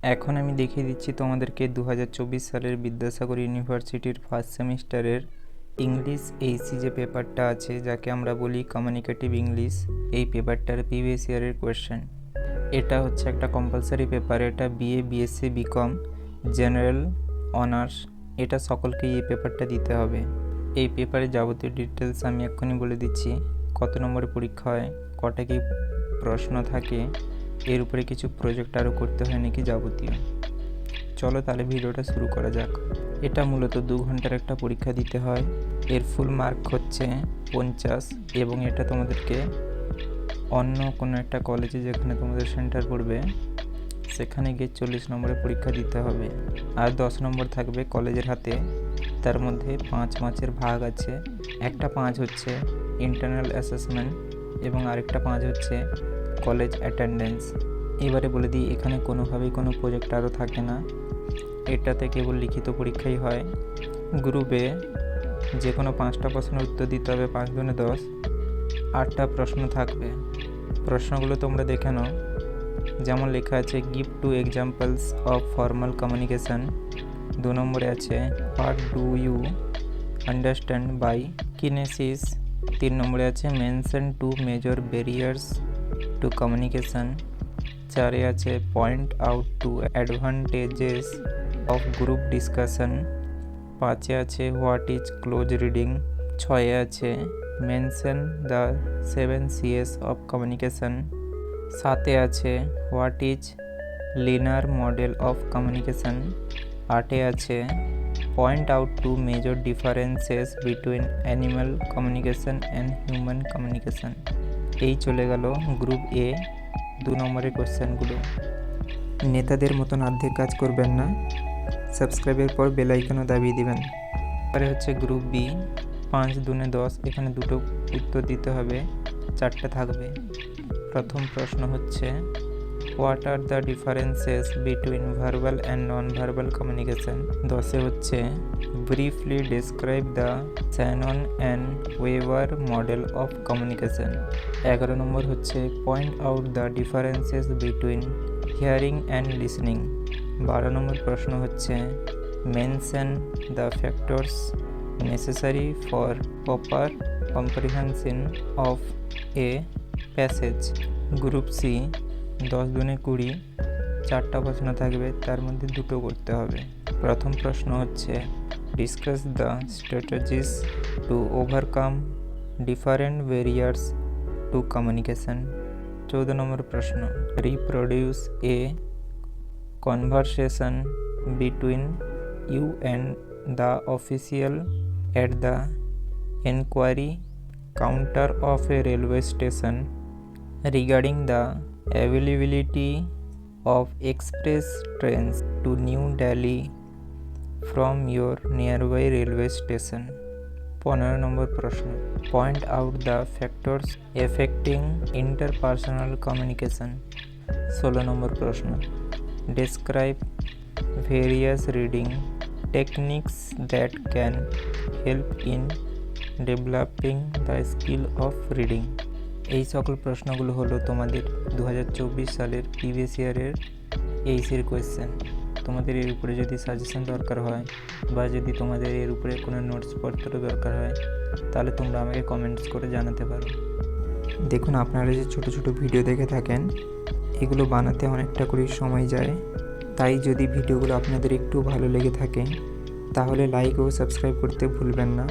এখন আমি দেখিয়ে দিচ্ছি তোমাদেরকে 2024 সালের বিদ্যাসাগর ইউনিভার্সিটির ফার্স্ট সেমিস্টারের ইংলিশ এইচসি যে পেপারটা আছে, যাকে আমরা বলি কমিউনিকেটিভ ইংলিশ, এই পেপারটার প্রিভিয়াস ইয়ারের কোয়েশ্চেন। এটা হচ্ছে একটা কম্পালসারি পেপার। এটা BA, BSc, BCom, general, honours, এটা সকলকেই এই পেপারটা দিতে হবে। এই পেপারে যাবতীয় ডিটেলস আমি এক্ষুনি বলে দিচ্ছি। কত নম্বরে পরীক্ষা হয়, কটা কি প্রশ্ন থাকে, এর উপরে কিছু প্রজেক্ট আরও করতে হয় নাকি যাবতীয়। চলো তাহলে ভিডিওটা শুরু করা যাক। এটা মূলত 2 ঘন্টার একটা পরীক্ষা দিতে হয়। এর ফুল মার্ক হচ্ছে 50 এবং এটা তোমাদেরকে অন্য কোনো একটা কলেজে যেখানে তোমাদের সেন্টার পড়বে সেখানে গিয়ে 40 নম্বরে পরীক্ষা দিতে হবে। আর 10 নম্বর থাকবে কলেজের হাতে। তার মধ্যে 5 মার্চের ভাগ আছে। একটা 5 হচ্ছে ইন্টারনাল অ্যাসেসমেন্ট এবং আরেকটা 5 হচ্ছে কলেজ অ্যাটেন্ডেন্স। এবারে বলে দিই, এখানে কোনোভাবেই কোনো প্রজেক্ট আরও থাকে না। এটাতে কেবল লিখিত পরীক্ষাই হয়। গ্রুপে যে কোনো 5টা প্রশ্নের উত্তর দিতে হবে, 5 দুনে 10, 8টা প্রশ্ন থাকবে। প্রশ্নগুলো তোমরা দেখে নাও। যেমন লেখা আছে give 2 examples of formal communication. 2 নম্বরে আছে what do you understand by kinesis. 3 নম্বরে আছে mention 2 major barriers to communication. 4 আছে point out 2 advantages of group discussion. 5 আছে হোয়াট ইজ ক্লোজ রিডিং। 6 আছে mention the 7 Cs of communication. 7 আছে what is linear model of communication. 8 আছে point out 2 major differences between animal communication and human communication. এই চলে গেল group এ 2 নম্বরের কোয়েশ্চেনগুলো। নেতাদের মতন অর্ধেক কাজ করবেন না, সাবস্ক্রাইবের পর বেল আইকনও দাবিয়ে দিবেন। এবারে হচ্ছে গ্রুপ বি 5 দুনে 10। এখানে 2টো উত্তর দিতে হবে, 4টে থাকবে। প্রথম প্রশ্ন হচ্ছে what are the differences between verbal and non verbal communication. 10 হচ্ছে briefly describe the Shannon and Weaver model of communication. 11 number হচ্ছে point out the differences between hearing and listening. 12 number প্রশ্ন হচ্ছে mention the factors necessary for proper comprehension of a passage. Group C 10 দুনে 20, 4টা প্রশ্ন থাকবে, তার মধ্যে 2টো করতে হবে। প্রথম প্রশ্ন হচ্ছে discuss the strategies to overcome different barriers to communication. 14 number প্রশ্ন reproduce a conversation between you and the official at the enquiry counter of a railway station regarding the availability of express trains to New Delhi from your nearby railway station. 15 নম্বর প্রশ্ন point out the factors affecting interpersonal communication. 16 নম্বর প্রশ্ন describe various reading techniques that can help in developing the skill of reading. এই সকল প্রশ্নগুলো হলো তোমাদের 2024 সালের previous ইয়ারের এইচসির question. তোমাদের এর উপরে যদি সাজেশন দরকার হয় বা যদি তোমাদের এর উপরে কোনো নোটসপত্র দরকার হয় তাহলে তোমরা আমাকে কমেন্টস করে জানাতে পারো। দেখুন, আপনারা যে ছোট ছোট ভিডিও দেখে থাকেন এগুলো বানাতে অনেকটা করে সময় যায়। তাই যদি ভিডিওগুলো আপনাদের একটু ভালো লেগে থাকে তাহলে লাইক ও সাবস্ক্রাইব করতে ভুলবেন না।